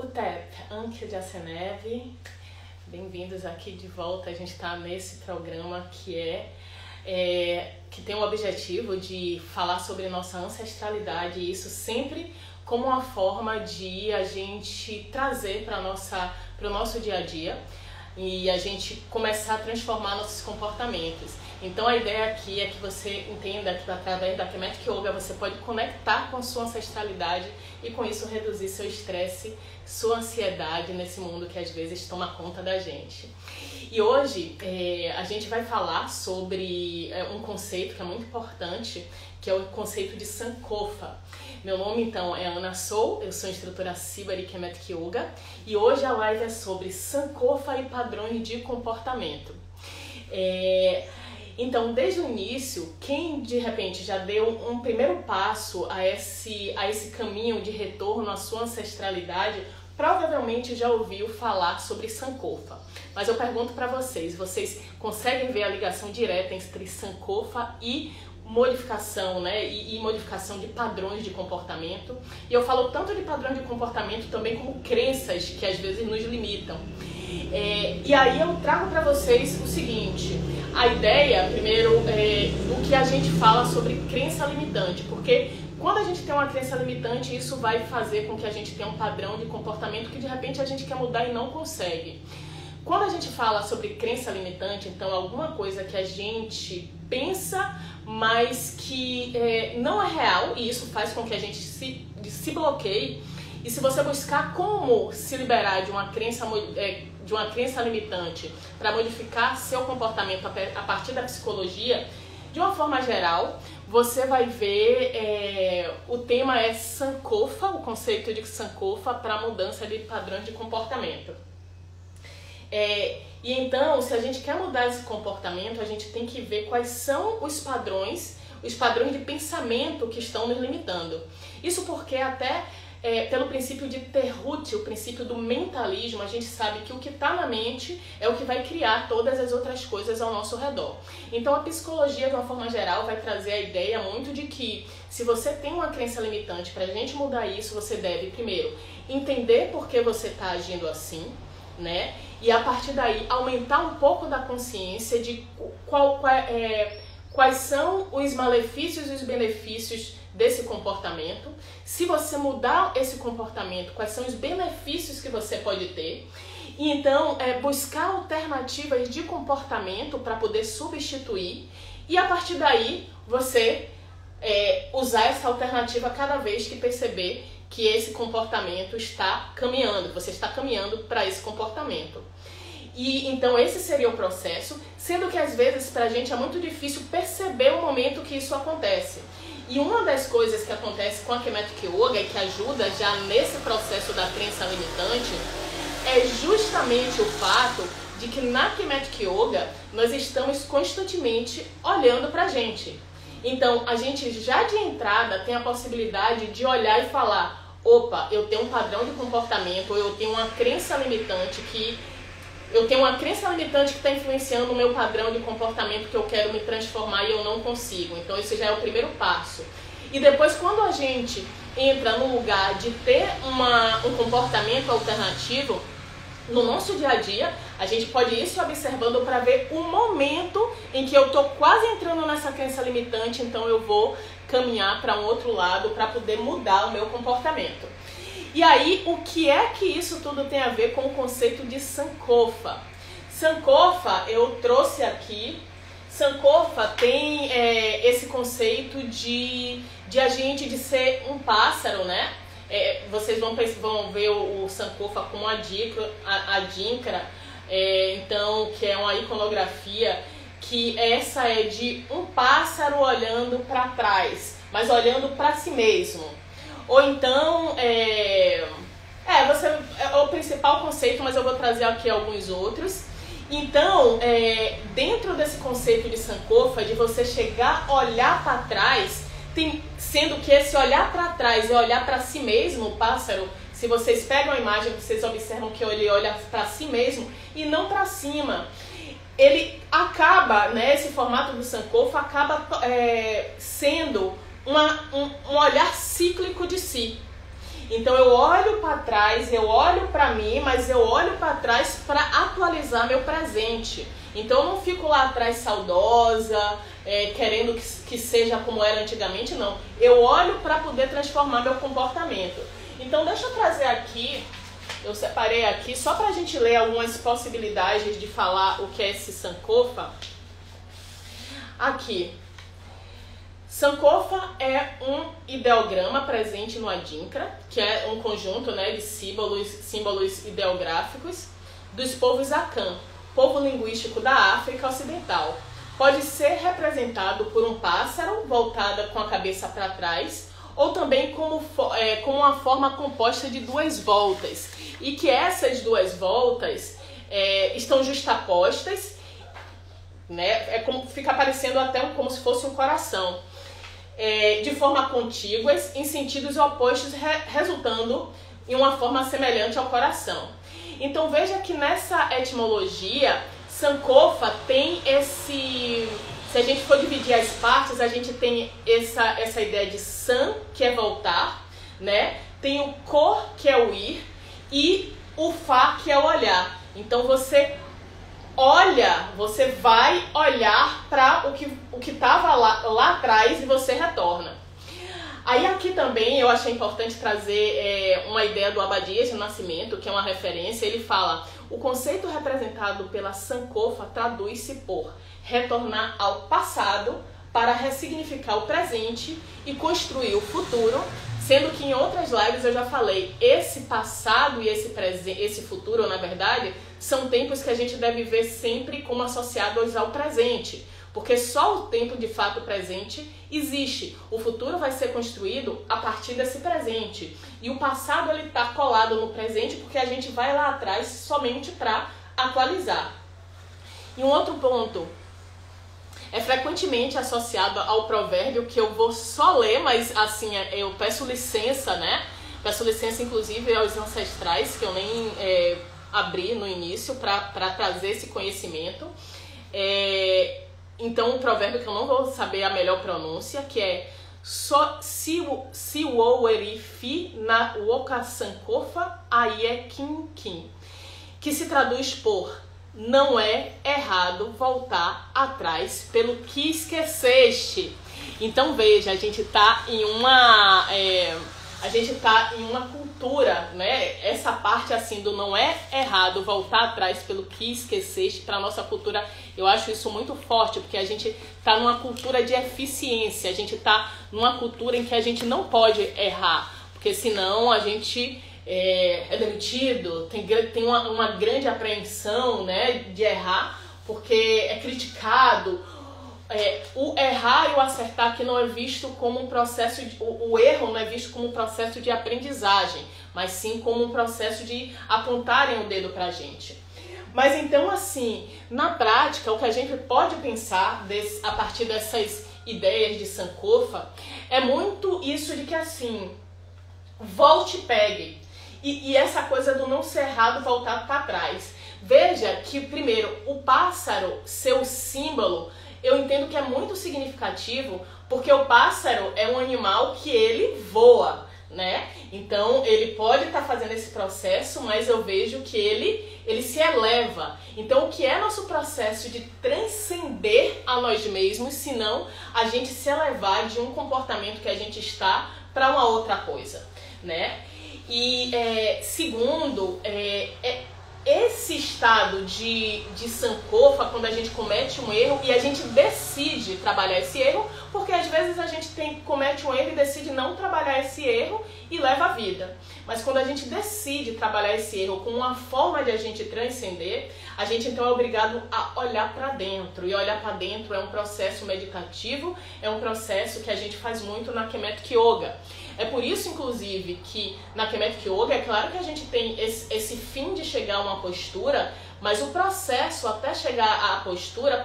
UTEP, Ankia de Aceneve, bem-vindos aqui de volta. A gente está nesse programa que tem o objetivo de falar sobre nossa ancestralidade, e isso sempre como uma forma de a gente trazer para o nosso dia a dia e a gente começar a transformar nossos comportamentos. Então a ideia aqui é que você entenda que através da Kemetic Yoga você pode conectar com a sua ancestralidade e com isso reduzir seu estresse, sua ansiedade nesse mundo que às vezes toma conta da gente. E hoje a gente vai falar sobre um conceito que é muito importante, que é o conceito de Sankofa. Meu nome então é Ana Sou, eu sou instrutora Sibari Kemetic Yoga e hoje a live é sobre Sankofa e padrões de comportamento. Então, desde o início, quem de repente já deu um primeiro passo a esse caminho de retorno à sua ancestralidade, provavelmente já ouviu falar sobre Sankofa. Mas eu pergunto para vocês conseguem ver a ligação direta entre Sankofa e modificação, né? E modificação de padrões de comportamento? E eu falo tanto de padrões de comportamento também como crenças que às vezes nos limitam. E aí eu trago para vocês o seguinte, a ideia, primeiro, do que a gente fala sobre crença limitante, porque quando a gente tem uma crença limitante, isso vai fazer com que a gente tenha um padrão de comportamento que de repente a gente quer mudar e não consegue. Quando a gente fala sobre crença limitante, então é alguma coisa que a gente pensa, mas que não é real, e isso faz com que a gente se bloqueie. E se você buscar como se liberar de uma crença limitante para modificar seu comportamento a partir da psicologia, de uma forma geral, você vai ver, o tema é Sankofa, o conceito de Sankofa para mudança de padrões de comportamento. E então, se a gente quer mudar esse comportamento, a gente tem que ver quais são os padrões de pensamento que estão nos limitando. Isso porque até pelo princípio de Terhut, o princípio do mentalismo, a gente sabe que o que está na mente é o que vai criar todas as outras coisas ao nosso redor. Então a psicologia, de uma forma geral, vai trazer a ideia muito de que se você tem uma crença limitante, para a gente mudar isso, você deve, primeiro, entender por que você está agindo assim, né? E a partir daí aumentar um pouco da consciência de quais são os malefícios e os benefícios desse comportamento. Se você mudar esse comportamento, quais são os benefícios que você pode ter. E então buscar alternativas de comportamento para poder substituir. E a partir daí você usar essa alternativa cada vez que perceber que esse comportamento está caminhando, você está caminhando para esse comportamento. E então esse seria o processo, sendo que às vezes pra gente é muito difícil perceber o momento que isso acontece. E uma das coisas que acontece com a Kemetic Yoga e que ajuda já nesse processo da crença limitante é justamente o fato de que na Kemetic Yoga nós estamos constantemente olhando pra gente. Então a gente já de entrada tem a possibilidade de olhar e falar: opa, eu tenho um padrão de comportamento, ou eu tenho uma crença limitante que está influenciando o meu padrão de comportamento que eu quero me transformar e eu não consigo. Então esse já é o primeiro passo. E depois, quando a gente entra no lugar de ter um comportamento alternativo, no nosso dia a dia, a gente pode ir se observando para ver o momento em que eu estou quase entrando nessa crença limitante, então eu vou caminhar para um outro lado para poder mudar o meu comportamento. E aí, o que é que isso tudo tem a ver com o conceito de Sankofa? Sankofa, eu trouxe aqui. Sankofa tem esse conceito de a gente de ser um pássaro, né? Vocês vão ver o Sankofa como a Adinkra, então, que é uma iconografia, que essa é de um pássaro olhando para trás, mas olhando para si mesmo. Ou então, é o principal conceito, mas eu vou trazer aqui alguns outros. Então, dentro desse conceito de Sankofa, de você chegar, olhar para trás, sendo que esse olhar para trás é olhar para si mesmo, o pássaro, se vocês pegam a imagem, vocês observam que ele olha para si mesmo e não para cima. Ele acaba, né, esse formato do Sankofa acaba sendo um olhar cíclico de si. Então eu olho para trás, eu olho para mim, mas eu olho para trás para atualizar meu presente. Então eu não fico lá atrás saudosa, querendo que seja como era antigamente, não. Eu olho para poder transformar meu comportamento. Então deixa eu trazer aqui, eu separei aqui só para a gente ler algumas possibilidades de falar o que é esse Sankofa. Aqui. Sankofa é um ideograma presente no Adinkra, que é um conjunto, né, de símbolos ideográficos dos povos Akan, povo linguístico da África Ocidental. Pode ser representado por um pássaro voltada com a cabeça para trás, ou também como uma forma composta de duas voltas, e que essas duas voltas estão justapostas, né, fica parecendo até como se fosse um coração. De forma contíguas, em sentidos opostos, resultando em uma forma semelhante ao coração. Então veja que nessa etimologia, Sankofa tem esse... Se a gente for dividir as partes, a gente tem essa ideia de san, que é voltar, né? Tem o ko, que é o ir, e o fa, que é o olhar. Então você olha, você vai olhar para o que estava lá atrás e você retorna. Aí aqui também eu achei importante trazer uma ideia do Abadias de Nascimento, que é uma referência. Ele fala: o conceito representado pela Sankofa traduz-se por retornar ao passado para ressignificar o presente e construir o futuro, sendo que em outras lives eu já falei, esse passado e esse futuro, na verdade, são tempos que a gente deve ver sempre como associados ao presente, porque só o tempo de fato presente existe. O futuro vai ser construído a partir desse presente. E o passado ele está colado no presente porque a gente vai lá atrás somente para atualizar. E um outro ponto é frequentemente associado ao provérbio, que eu vou só ler, mas assim, eu peço licença, né? Peço licença inclusive aos ancestrais, que eu nem abri no início para trazer esse conhecimento. Então, um provérbio que eu não vou saber a melhor pronúncia, que é Siwo Erifi na Woka Sankofa Aie Kim Kim, que se traduz por: não é errado voltar atrás pelo que esqueceste. Então veja, a gente está em uma cultura, né? Essa parte assim do não é errado voltar atrás pelo que esqueceste, para nossa cultura, eu acho isso muito forte, porque a gente está numa cultura de eficiência, a gente está numa cultura em que a gente não pode errar, porque senão a gente é demitido, tem uma grande apreensão, né, de errar, porque é criticado. O errar e o acertar aqui não é visto como um processo o erro não é visto como um processo de aprendizagem, mas sim como um processo de apontarem o dedo pra gente. Mas então, assim, na prática, o que a gente pode pensar a partir dessas ideias de Sankofa é muito isso de que, assim, volte e pegue. E essa coisa do não ser errado voltar para trás. Veja que, primeiro, o pássaro, seu símbolo, eu entendo que é muito significativo, porque o pássaro é um animal que ele voa, né? Então, ele pode estar fazendo esse processo, mas eu vejo que ele se eleva. Então, o que é nosso processo de transcender a nós mesmos, senão a gente se elevar de um comportamento que a gente está para uma outra coisa, né? E segundo, esse estado de Sankofa, quando a gente comete um erro e a gente decide trabalhar esse erro, porque às vezes a gente comete um erro e decide não trabalhar esse erro e leva a vida. Mas quando a gente decide trabalhar esse erro com uma forma de a gente transcender, a gente então é obrigado a olhar para dentro. E olhar para dentro é um processo meditativo, é um processo que a gente faz muito na Kemetic Yoga. É por isso, inclusive, que na Kemetic Yoga, é claro que a gente tem esse fim de chegar a uma postura, mas o processo até chegar à postura,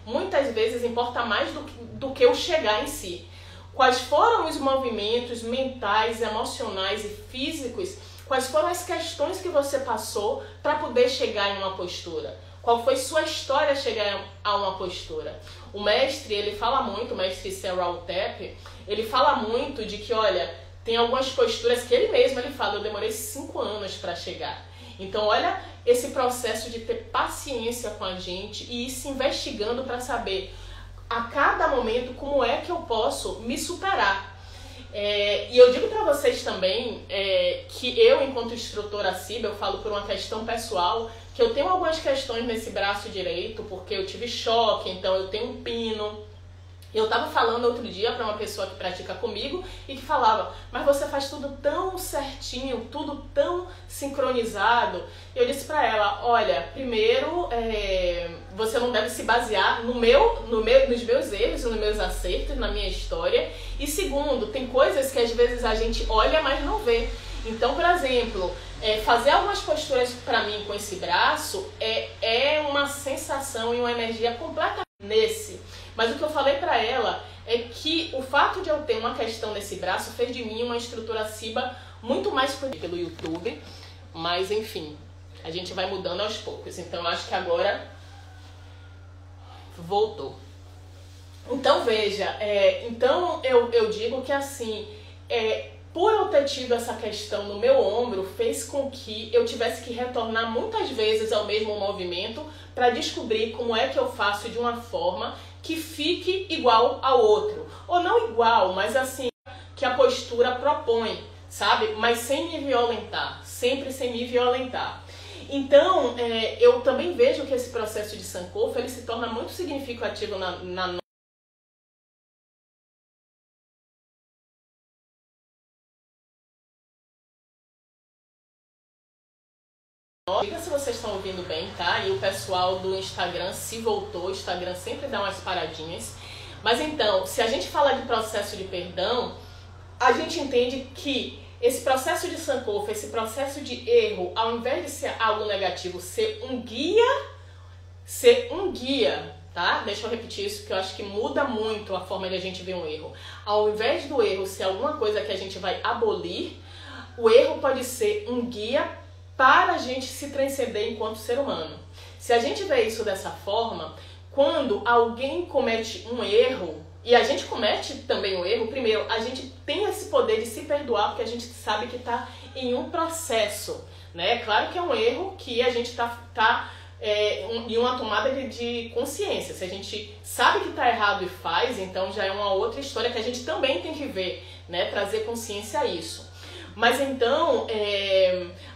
muitas vezes, importa mais do que o chegar em si. Quais foram os movimentos mentais, emocionais e físicos? Quais foram as questões que você passou para poder chegar em uma postura? Qual foi sua história chegar a uma postura? O mestre, ele fala muito, o mestre Serral Tepe, ele fala muito de que, olha, Tem algumas posturas que ele fala, eu demorei 5 anos para chegar. Então olha esse processo de ter paciência com a gente e ir se investigando para saber a cada momento como é que eu posso me superar. E eu digo para vocês também que eu, enquanto instrutora CIB, eu falo por uma questão pessoal, que eu tenho algumas questões nesse braço direito, porque eu tive choque, então eu tenho um pino. Eu estava falando outro dia para uma pessoa que pratica comigo e que falava, mas você faz tudo tão certinho, tudo tão sincronizado. Eu disse para ela, olha, primeiro, você não deve se basear nos meus erros, nos meus acertos, na minha história. E segundo, tem coisas que às vezes a gente olha, mas não vê. Então, por exemplo, fazer algumas posturas para mim com esse braço é uma sensação e uma energia completamente nesse. Mas o que eu falei para ela é que o fato de eu ter uma questão nesse braço fez de mim uma instrutora CIBA muito mais pelo YouTube. Mas, enfim, a gente vai mudando aos poucos. Então, eu acho que agora voltou. Então, veja, então eu digo que assim, por eu ter tido essa questão no meu ombro, fez com que eu tivesse que retornar muitas vezes ao mesmo movimento para descobrir como é que eu faço de uma forma que fique igual ao outro. Ou não igual, mas assim, que a postura propõe, sabe? Mas sem me violentar, sempre sem me violentar. Então, eu também vejo que esse processo de Sankofa, ele se torna muito significativo na Diga se vocês estão ouvindo bem, tá? E o pessoal do Instagram se voltou, o Instagram sempre dá umas paradinhas. Mas então, se a gente fala de processo de perdão, a gente entende que esse processo de Sankofa, esse processo de erro, ao invés de ser algo negativo, ser um guia, tá? Deixa eu repetir isso, que eu acho que muda muito a forma de a gente ver um erro. Ao invés do erro ser alguma coisa que a gente vai abolir, o erro pode ser um guia para a gente se transcender enquanto ser humano. Se a gente vê isso dessa forma, quando alguém comete um erro, e a gente comete também um erro, primeiro, a gente tem esse poder de se perdoar, porque a gente sabe que está em um processo, né? Claro que é um erro que a gente está em uma tomada de consciência. Se a gente sabe que está errado e faz, então já é uma outra história que a gente também tem que ver, né? Trazer consciência a isso. Mas então,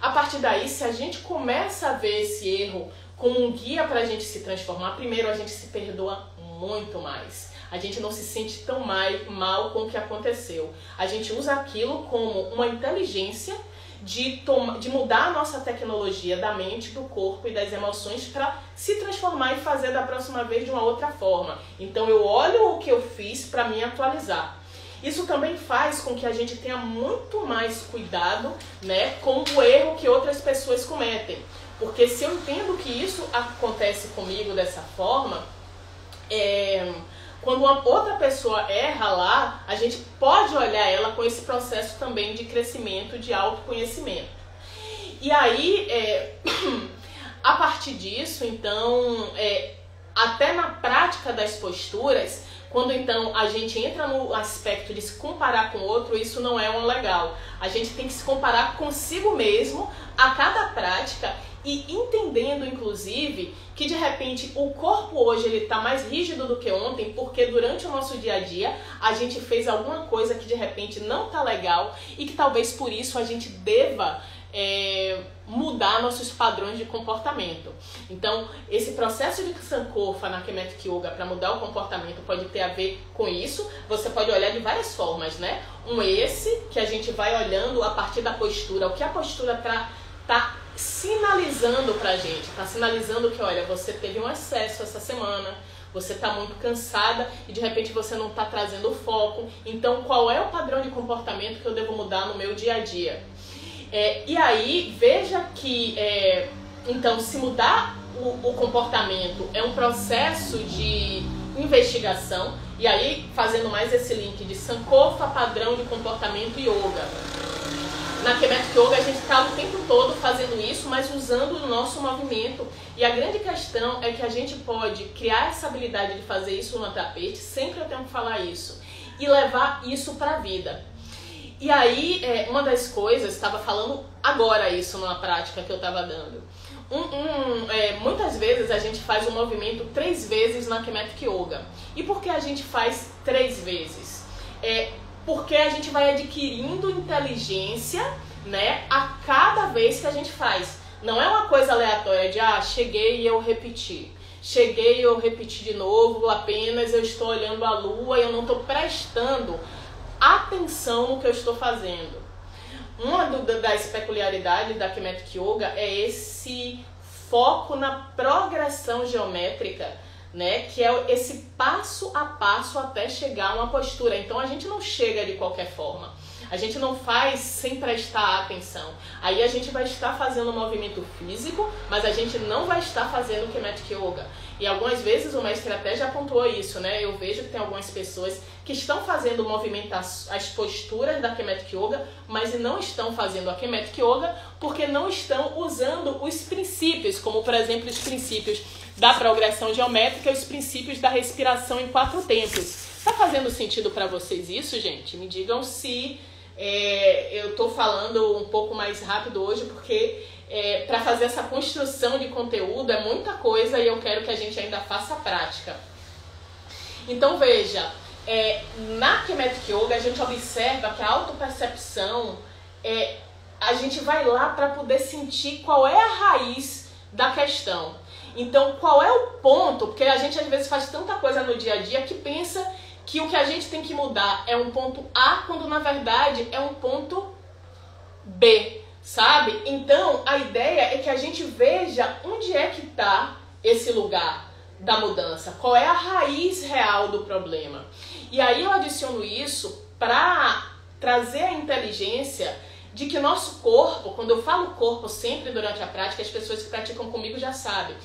a partir daí, se a gente começa a ver esse erro como um guia para a gente se transformar, primeiro a gente se perdoa muito mais. A gente não se sente tão mal com o que aconteceu. A gente usa aquilo como uma inteligência de mudar a nossa tecnologia da mente, do corpo e das emoções para se transformar e fazer da próxima vez de uma outra forma. Então eu olho o que eu fiz para me atualizar. Isso também faz com que a gente tenha muito mais cuidado, né, com o erro que outras pessoas cometem. Porque se eu entendo que isso acontece comigo dessa forma, quando uma outra pessoa erra lá, a gente pode olhar ela com esse processo também de crescimento, de autoconhecimento. E aí, a partir disso, então, até na prática das posturas, quando então a gente entra no aspecto de se comparar com o outro, isso não é um legal. A gente tem que se comparar consigo mesmo a cada prática e entendendo, inclusive, que de repente o corpo hoje ele está mais rígido do que ontem, porque durante o nosso dia a dia a gente fez alguma coisa que de repente não está legal e que talvez por isso a gente deva mudar nossos padrões de comportamento. Então, esse processo de Sankofa na Kemetic Yoga para mudar o comportamento pode ter a ver com isso. Você pode olhar de várias formas, né? Que a gente vai olhando a partir da postura, o que a postura tá sinalizando pra gente. Tá sinalizando que, olha, você teve um excesso essa semana, você está muito cansada e de repente você não está trazendo foco. Então, qual é o padrão de comportamento que eu devo mudar no meu dia a dia? E aí, veja que, então, se mudar o comportamento é um processo de investigação, e aí, fazendo mais esse link de Sankofa, padrão de comportamento e Yoga. Na Kemetic Yoga, a gente está o tempo todo fazendo isso, mas usando o nosso movimento. E a grande questão é que a gente pode criar essa habilidade de fazer isso no tapete, sempre eu tenho que falar isso, e levar isso para a vida. E aí, uma das coisas, estava falando agora isso numa prática que eu estava dando. Muitas vezes a gente faz um movimento 3 vezes na Kemetic Yoga. E por que a gente faz 3 vezes? Porque a gente vai adquirindo inteligência, né, a cada vez que a gente faz. Não é uma coisa aleatória de, cheguei e eu repeti. Cheguei e eu repeti de novo, apenas eu estou olhando a lua e eu não estou prestando atenção no que eu estou fazendo. Uma das peculiaridades da Kemetic Yoga é esse foco na progressão geométrica, né? Que é esse passo a passo até chegar a uma postura. Então a gente não chega de qualquer forma. A gente não faz sem prestar atenção. Aí a gente vai estar fazendo um movimento físico, mas a gente não vai estar fazendo Kemetic Yoga. E algumas vezes o mestre até já pontuou isso, né? Eu vejo que tem algumas pessoas que estão fazendo o movimento, as posturas da Kemetic Yoga, mas não estão fazendo a Kemetic Yoga porque não estão usando os princípios, como por exemplo os princípios da progressão geométrica e os princípios da respiração em 4 tempos. Tá fazendo sentido para vocês isso, gente? Me digam se eu tô falando um pouco mais rápido hoje, porque para fazer essa construção de conteúdo é muita coisa e eu quero que a gente ainda faça a prática. Então veja, na Kemetic Yoga a gente observa que a autopercepção, a gente vai lá para poder sentir qual é a raiz da questão. Então qual é o ponto, porque a gente às vezes faz tanta coisa no dia a dia que pensa que o que a gente tem que mudar é um ponto A, quando na verdade é um ponto B, sabe? Então a ideia é que a gente veja onde é que está esse lugar da mudança, qual é a raiz real do problema. E aí eu adiciono isso para trazer a inteligência de que nosso corpo, quando eu falo corpo sempre durante a prática, as pessoas que praticam comigo já sabem.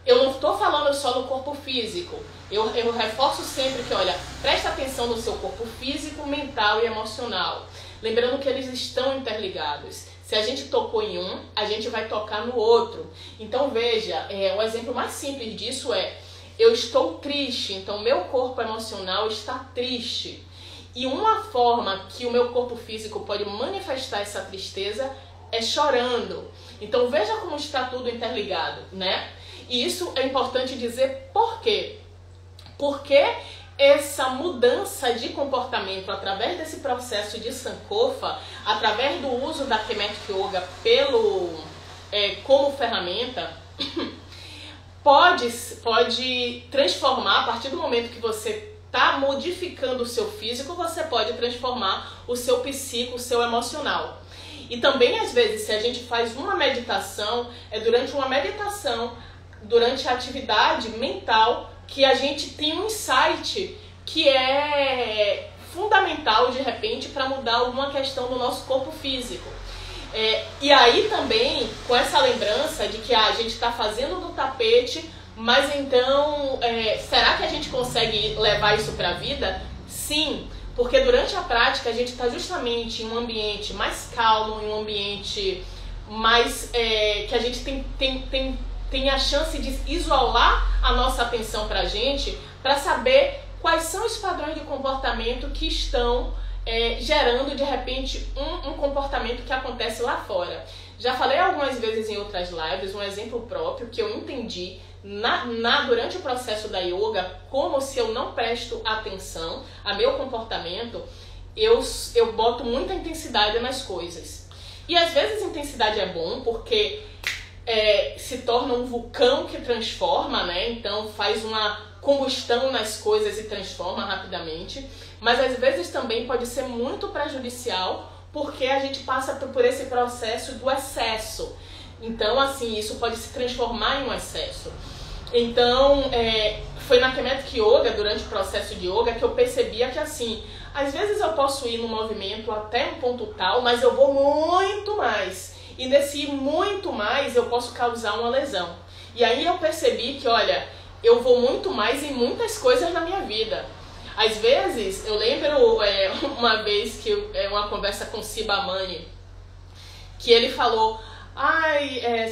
Eu não estou falando só no corpo físico. Eu reforço sempre que, olha, presta atenção no seu corpo físico, mental e emocional. Lembrando que eles estão interligados. Se a gente tocou em um, a gente vai tocar no outro. Então veja, um exemplo mais simples disso eu estou triste, então meu corpo emocional está triste. E uma forma que o meu corpo físico pode manifestar essa tristeza é chorando. Então veja como está tudo interligado, né? E isso é importante dizer por quê? Porque essa mudança de comportamento através desse processo de Sankofa, através do uso da Kemetic Yoga como ferramenta, pode transformar, a partir do momento que você está modificando o seu físico, você pode transformar o seu psíquico, o seu emocional. E também, às vezes, se a gente faz uma meditação, durante uma meditação, durante a atividade mental, que a gente tem um insight que é fundamental, de repente, para mudar alguma questão do nosso corpo físico. E aí também, com essa lembrança de que a gente está fazendo do tapete, mas então, será que a gente consegue levar isso para a vida? Sim, porque durante a prática a gente está justamente em um ambiente mais calmo, em um ambiente mais que a gente tem a chance de isolar a nossa atenção para a gente, para saber quais são os padrões de comportamento que estão gerando, de repente, um comportamento que acontece lá fora. Já falei algumas vezes em outras lives, um exemplo próprio que eu entendi durante o processo da yoga, como se eu não presto atenção a meu comportamento, eu boto muita intensidade nas coisas. E às vezes intensidade é bom, porque se torna um vulcão que transforma, né? Então faz uma combustão nas coisas e transforma rapidamente. Mas às vezes também pode ser muito prejudicial, porque a gente passa por esse processo do excesso. Então, assim, isso pode se transformar em um excesso. Então, foi na Kemetic Yoga, durante o processo de yoga, que eu percebia que, assim, às vezes eu posso ir no movimento até um ponto tal, mas eu vou muito mais. E nesse ir muito mais, eu posso causar uma lesão. E aí eu percebi que, olha, eu vou muito mais em muitas coisas na minha vida. Às vezes, eu lembro uma vez que uma conversa com Siba Mani, que ele falou: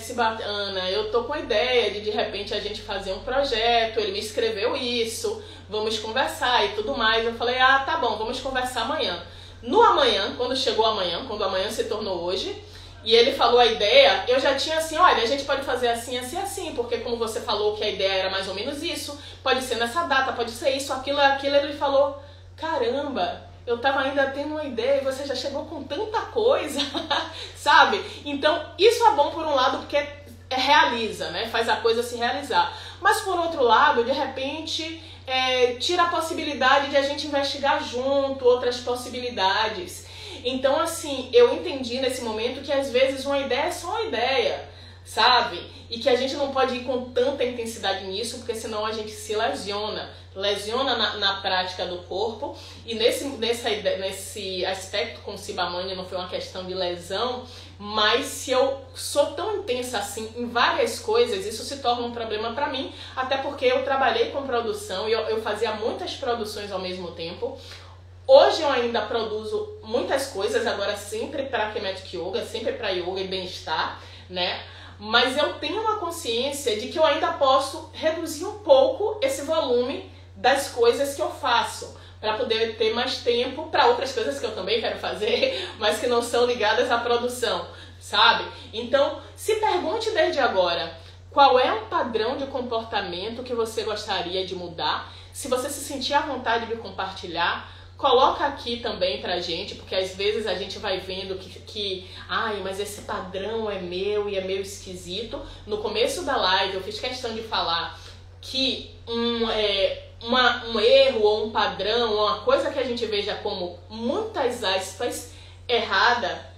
Siba Ana, eu tô com a ideia de repente a gente fazer um projeto, ele me escreveu isso, vamos conversar e tudo mais. Eu falei: tá bom, vamos conversar amanhã. No amanhã, quando chegou amanhã, quando amanhã se tornou hoje, e ele falou a ideia, eu já tinha assim, olha, a gente pode fazer assim, assim, assim, porque como você falou que a ideia era mais ou menos isso, pode ser nessa data, pode ser isso, aquilo, ele falou, caramba, eu tava ainda tendo uma ideia e você já chegou com tanta coisa, sabe? Então, isso é bom por um lado porque realiza, né? Faz a coisa se realizar. Mas por outro lado, de repente, tira a possibilidade de a gente investigar junto outras possibilidades. Então, assim, eu entendi nesse momento que às vezes uma ideia é só uma ideia, sabe? E que a gente não pode ir com tanta intensidade nisso, porque senão a gente se lesiona na prática do corpo. E nesse aspecto com o Sibamani não foi uma questão de lesão, mas se eu sou tão intensa assim em várias coisas, isso se torna um problema para mim, até porque eu trabalhei com produção e eu fazia muitas produções ao mesmo tempo. Hoje eu ainda produzo muitas coisas, agora sempre para Kemetic Yoga, sempre para yoga e bem-estar, né? Mas eu tenho uma consciência de que eu ainda posso reduzir um pouco esse volume das coisas que eu faço, para poder ter mais tempo para outras coisas que eu também quero fazer, mas que não são ligadas à produção, sabe? Então, se pergunte desde agora, qual é um padrão de comportamento que você gostaria de mudar? Se você se sentir à vontade de compartilhar, coloca aqui também pra gente, porque às vezes a gente vai vendo que ai, mas esse padrão é meu e é meio esquisito. No começo da live eu fiz questão de falar que um erro ou um padrão, uma coisa que a gente veja como muitas aspas errada,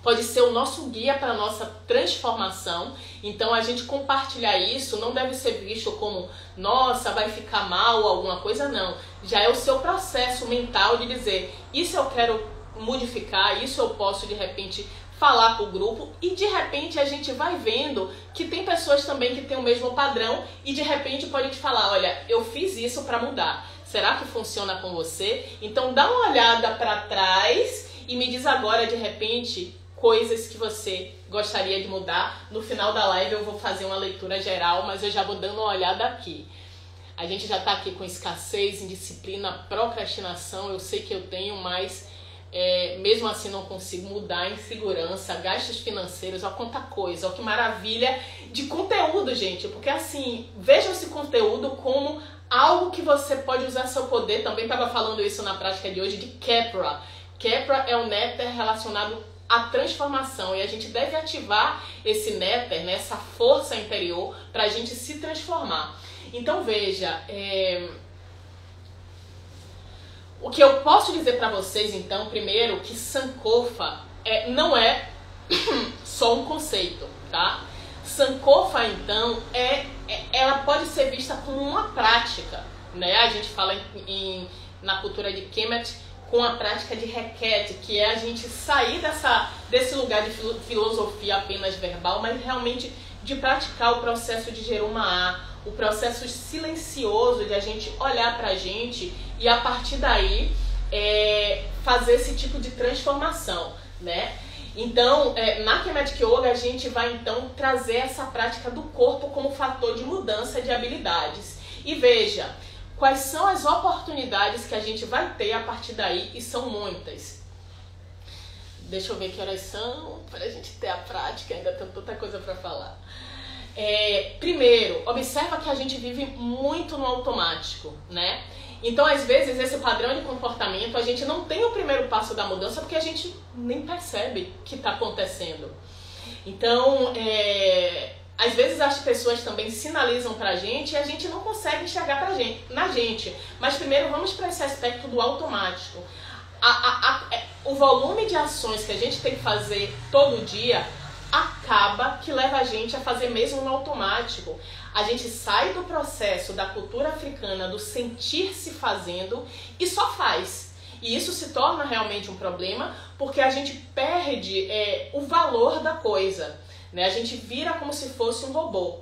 pode ser o nosso guia para a nossa transformação. Então a gente compartilhar isso não deve ser visto como, nossa, vai ficar mal ou alguma coisa, não. Já é o seu processo mental de dizer, isso eu quero modificar, isso eu posso de repente falar para o grupo, e de repente a gente vai vendo que tem pessoas também que têm o mesmo padrão e de repente pode te falar, olha, eu fiz isso para mudar. Será que funciona com você? Então dá uma olhada para trás e me diz agora de repente coisas que você gostaria de mudar. No final da live eu vou fazer uma leitura geral, mas eu já vou dando uma olhada aqui. A gente já está aqui com escassez, indisciplina, procrastinação, eu sei que eu tenho, mas mesmo assim não consigo mudar, insegurança, gastos financeiros, olha quanta coisa, olha que maravilha de conteúdo, gente, porque assim, vejam esse conteúdo como algo que você pode usar seu poder. Também estava falando isso na prática de hoje de Kepra. Kepra é um néter relacionado à transformação e a gente deve ativar esse néter, né, essa força interior para a gente se transformar. Então veja, o que eu posso dizer para vocês então, primeiro, que Sankofa não é só um conceito, tá? Sankofa então ela pode ser vista como uma prática, né? A gente fala na cultura de Kemet com a prática de Heket, que é a gente sair desse lugar de filosofia apenas verbal, mas realmente de praticar o processo de Jeruma, o processo silencioso de a gente olhar pra gente e a partir daí fazer esse tipo de transformação, né? Então, na Kemetic Yoga a gente vai então trazer essa prática do corpo como fator de mudança de habilidades. E veja, quais são as oportunidades que a gente vai ter a partir daí, e são muitas. Deixa eu ver que horas são, para a gente ter a prática, ainda tem tanta coisa para falar. Primeiro, observa que a gente vive muito no automático, né? Então, às vezes, esse padrão de comportamento, a gente não tem o primeiro passo da mudança porque a gente nem percebe que está acontecendo. Então, às vezes as pessoas também sinalizam pra gente e a gente não consegue enxergar na gente. Mas primeiro vamos para esse aspecto do automático. O volume de ações que a gente tem que fazer todo dia acaba que leva a gente a fazer mesmo no automático. A gente sai do processo da cultura africana, do sentir-se fazendo e só faz. E isso se torna realmente um problema porque a gente perde o valor da coisa, né? A gente vira como se fosse um robô.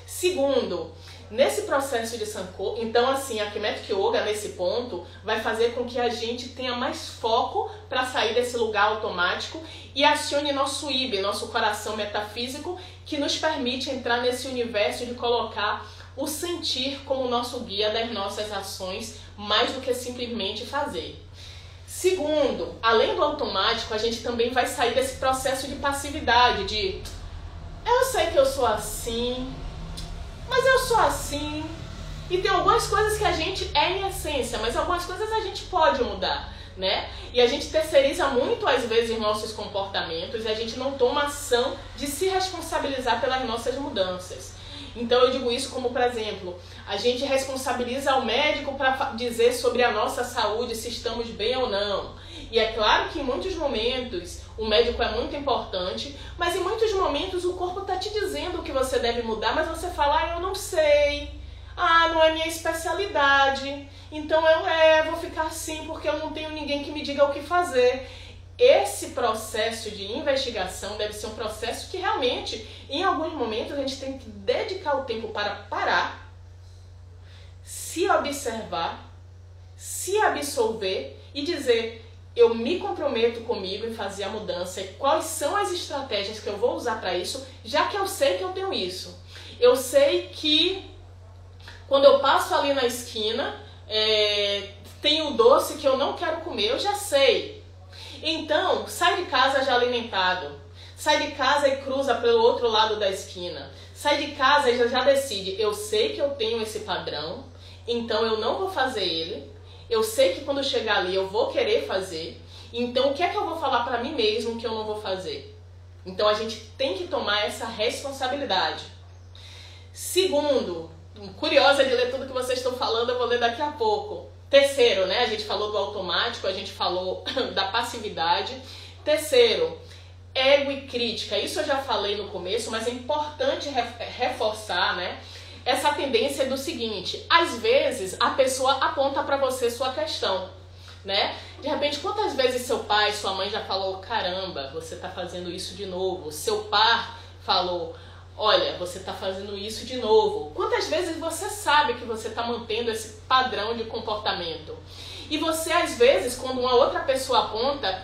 Segundo, nesse processo de Sankofa, então assim, a Kemetic Yoga nesse ponto vai fazer com que a gente tenha mais foco para sair desse lugar automático e acione nosso IB, nosso coração metafísico, que nos permite entrar nesse universo de colocar o sentir como nosso guia das nossas ações, mais do que simplesmente fazer. Segundo, além do automático, a gente também vai sair desse processo de passividade, de eu sei que eu sou assim, mas eu sou assim. E tem algumas coisas que a gente é em essência, mas algumas coisas a gente pode mudar, né? E a gente terceiriza muito, às vezes, nossos comportamentos e a gente não toma ação de se responsabilizar pelas nossas mudanças. Então eu digo isso como, por exemplo, a gente responsabiliza o médico para dizer sobre a nossa saúde, se estamos bem ou não. E é claro que em muitos momentos o médico é muito importante, mas em muitos momentos o corpo está te dizendo o que você deve mudar, mas você fala, eu não sei, não é minha especialidade, então eu vou ficar assim porque eu não tenho ninguém que me diga o que fazer. Esse processo de investigação deve ser um processo que realmente, em alguns momentos, a gente tem que dedicar o tempo para parar, se observar, se absolver e dizer, eu me comprometo comigo em fazer a mudança e quais são as estratégias que eu vou usar para isso, já que eu sei que eu tenho isso. Eu sei que quando eu passo ali na esquina, tem o doce que eu não quero comer, eu já sei. Então, sai de casa já alimentado. Sai de casa e cruza pelo outro lado da esquina. Sai de casa e já decide, eu sei que eu tenho esse padrão, então eu não vou fazer ele. Eu sei que quando chegar ali eu vou querer fazer. Então, o que é que eu vou falar para mim mesmo que eu não vou fazer? Então, a gente tem que tomar essa responsabilidade. Segundo, curiosa de ler tudo que vocês estão falando, eu vou ler daqui a pouco. Terceiro, né? A gente falou do automático, a gente falou da passividade. Terceiro, ego e crítica. Isso eu já falei no começo, mas é importante reforçar, né? Essa tendência do seguinte, às vezes a pessoa aponta para você sua questão, né? De repente, quantas vezes seu pai, sua mãe já falou, caramba, você tá fazendo isso de novo. Seu par falou, olha, você está fazendo isso de novo. Quantas vezes você sabe que você está mantendo esse padrão de comportamento? E você, às vezes, quando uma outra pessoa aponta,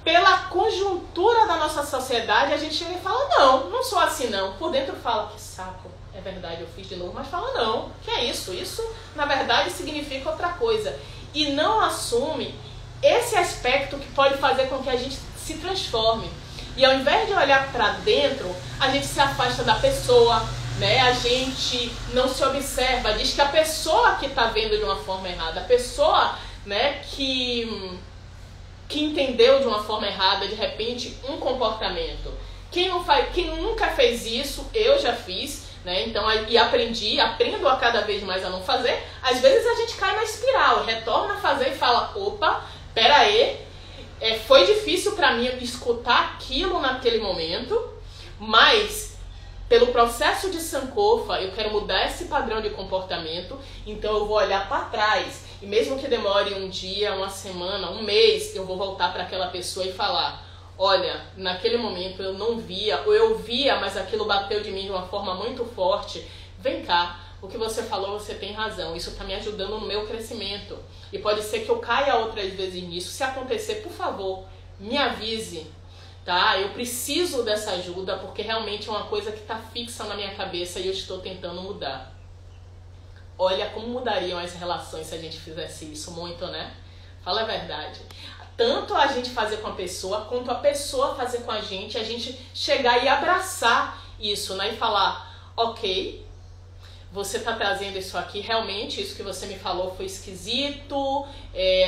pela conjuntura da nossa sociedade, a gente chega e fala, não sou assim não. Por dentro fala, que saco, é verdade, eu fiz de novo. Mas fala, não, que é isso? Isso, na verdade, significa outra coisa. E não assume esse aspecto que pode fazer com que a gente se transforme. E ao invés de olhar para dentro, a gente se afasta da pessoa, né? A gente não se observa, diz que a pessoa que está vendo de uma forma errada, a pessoa, né, que entendeu de uma forma errada, de repente, um comportamento. Quem nunca fez isso, eu já fiz, né? Então, e aprendo a cada vez mais a não fazer. Às vezes a gente cai na espiral, retorna a fazer e fala, opa, pera aí, foi difícil para mim escutar aquilo naquele momento, mas pelo processo de Sankofa eu quero mudar esse padrão de comportamento, então eu vou olhar para trás. E mesmo que demore um dia, uma semana, um mês, eu vou voltar para aquela pessoa e falar, olha, naquele momento eu não via, ou eu via, mas aquilo bateu de mim de uma forma muito forte. Vem cá, o que você falou, você tem razão, isso está me ajudando no meu crescimento. E pode ser que eu caia outras vezes nisso. Se acontecer, por favor, me avise, tá? Eu preciso dessa ajuda, porque realmente é uma coisa que está fixa na minha cabeça e eu estou tentando mudar. Olha como mudariam as relações se a gente fizesse isso muito, né? Fala a verdade. Tanto a gente fazer com a pessoa, quanto a pessoa fazer com a gente chegar e abraçar isso, né? E falar, ok, você está trazendo isso aqui, realmente isso que você me falou foi esquisito,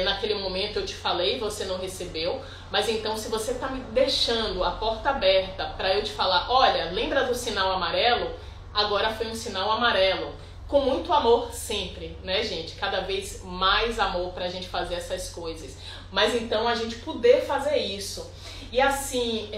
naquele momento eu te falei, você não recebeu, mas então se você está me deixando a porta aberta para eu te falar, olha, lembra do sinal amarelo? Agora foi um sinal amarelo. Com muito amor sempre, né, gente? Cada vez mais amor pra gente fazer essas coisas. Mas então a gente poder fazer isso. E assim,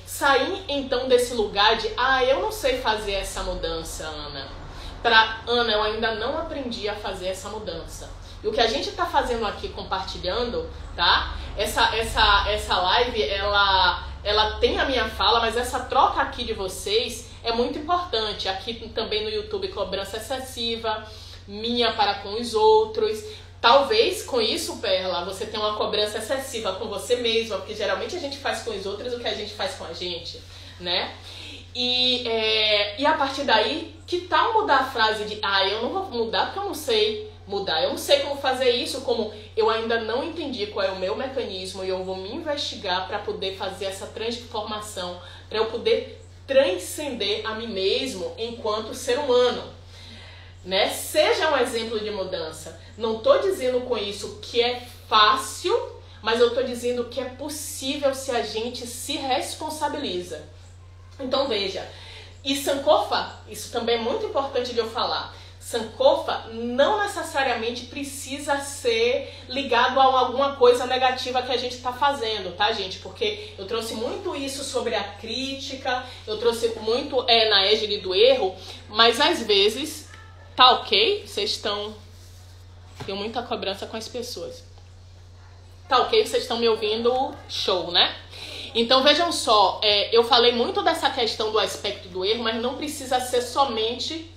sair então desse lugar de, eu não sei fazer essa mudança, Ana. Pra Ana, eu ainda não aprendi a fazer essa mudança. E o que a gente tá fazendo aqui, compartilhando, tá? Essa live, ela tem a minha fala, mas essa troca aqui de vocês é muito importante. Aqui também no YouTube, cobrança excessiva, minha para com os outros. Talvez com isso, Perla, você tenha uma cobrança excessiva com você mesma, porque geralmente a gente faz com os outros o que a gente faz com a gente, né? E a partir daí, que tal mudar a frase de, eu não vou mudar porque eu não sei, mudar. Eu não sei como fazer isso, como eu ainda não entendi qual é o meu mecanismo e eu vou me investigar para poder fazer essa transformação, para eu poder transcender a mim mesmo enquanto ser humano, né? Seja um exemplo de mudança. Não estou dizendo com isso que é fácil, mas eu estou dizendo que é possível se a gente se responsabiliza. Então veja, e Sankofa, isso também é muito importante de eu falar. Sankofa não necessariamente precisa ser ligado a alguma coisa negativa que a gente está fazendo, tá, gente? Porque eu trouxe muito isso sobre a crítica, eu trouxe muito na égide do erro, mas às vezes, tá ok? Vocês estão... Tenho muita cobrança com as pessoas. Tá ok? Vocês estão me ouvindo? Show, né? Então vejam só, eu falei muito dessa questão do aspecto do erro, mas não precisa ser somente...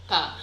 Tá?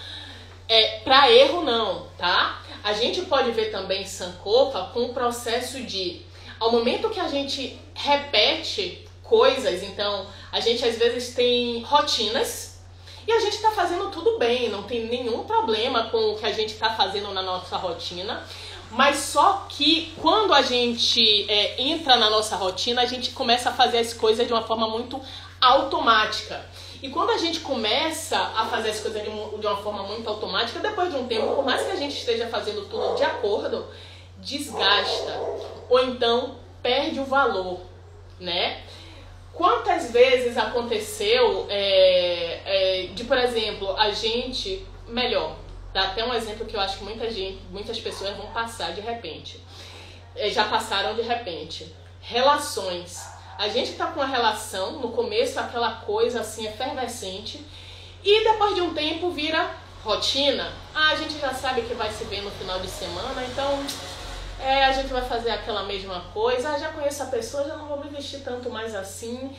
Para erro não, tá? A gente pode ver também Sankofa com o processo de, ao momento que a gente repete coisas, então a gente às vezes tem rotinas e a gente tá fazendo tudo bem, não tem nenhum problema com o que a gente tá fazendo na nossa rotina, mas só que quando a gente entra na nossa rotina, a gente começa a fazer as coisas de uma forma muito automática. E quando a gente começa a fazer as coisas de uma forma muito automática, depois de um tempo, por mais que a gente esteja fazendo tudo de acordo, desgasta. Ou então perde o valor, né? Quantas vezes aconteceu de, por exemplo, a gente... Melhor, dá até um exemplo que eu acho que muitas pessoas vão passar de repente. Já passaram de repente. Relações. A gente tá com uma relação, no começo aquela coisa assim efervescente, e depois de um tempo vira rotina. A gente já sabe que vai se ver no final de semana, então a gente vai fazer aquela mesma coisa. Já conheço a pessoa, já não vou me vestir tanto mais assim,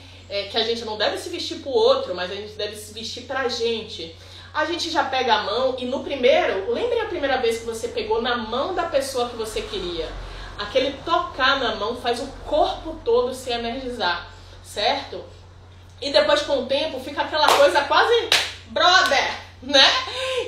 que a gente não deve se vestir pro outro, mas a gente deve se vestir pra gente. A gente já pega a mão e no primeiro, lembre a primeira vez que você pegou na mão da pessoa que você queria. Aquele tocar na mão faz o corpo todo se energizar, certo? E depois com o tempo fica aquela coisa quase brother, né?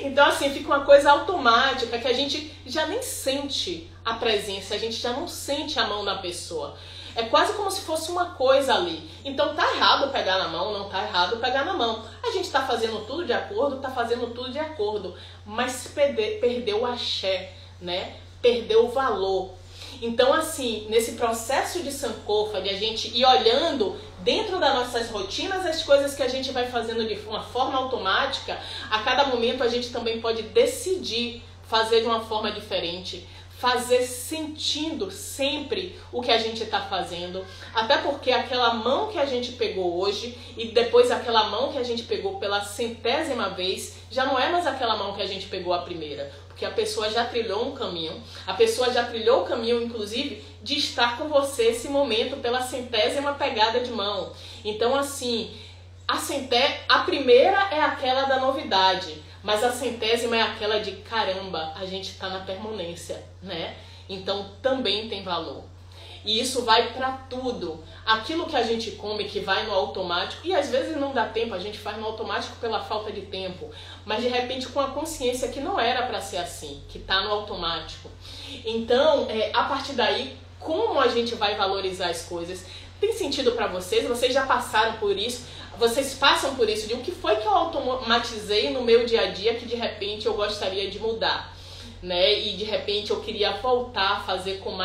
Então assim, fica uma coisa automática que a gente já nem sente a presença, a gente já não sente a mão da pessoa. É quase como se fosse uma coisa ali. Então tá errado pegar na mão, não tá errado pegar na mão. A gente tá fazendo tudo de acordo, mas perdeu o axé, né? Perdeu o valor. Então, assim, nesse processo de Sankofa, de a gente ir olhando dentro das nossas rotinas as coisas que a gente vai fazendo de uma forma automática, a cada momento a gente também pode decidir fazer de uma forma diferente, fazer sentindo sempre o que a gente está fazendo, até porque aquela mão que a gente pegou hoje e depois aquela mão que a gente pegou pela 100ª vez, já não é mais aquela mão que a gente pegou a primeira, porque a pessoa já trilhou um caminho, a pessoa já trilhou o caminho, inclusive, de estar com você esse momento pela 100ª pegada de mão. Então, assim, a primeira é aquela da novidade, mas a 100ª é aquela de caramba, a gente tá na permanência, né? Então também tem valor. E isso vai para tudo. Aquilo que a gente come que vai no automático, e às vezes não dá tempo, a gente faz no automático pela falta de tempo, mas de repente com a consciência que não era para ser assim, que tá no automático. Então, a partir daí, como a gente vai valorizar as coisas? Tem sentido para vocês? Vocês já passaram por isso? Vocês passam por isso de o que foi que eu automatizei no meu dia a dia que de repente eu gostaria de mudar, né? E de repente eu queria voltar a fazer com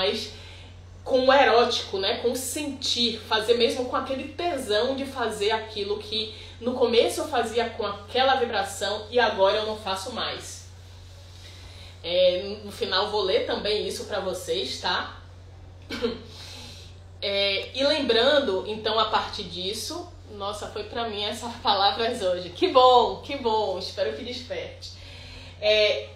o erótico, né? Com o sentir, fazer mesmo com aquele tesão de fazer aquilo que no começo eu fazia com aquela vibração e agora eu não faço mais. No final vou ler também isso para vocês, tá? E lembrando, então, a partir disso, nossa, foi pra mim essas palavras hoje. Que bom, espero que desperte.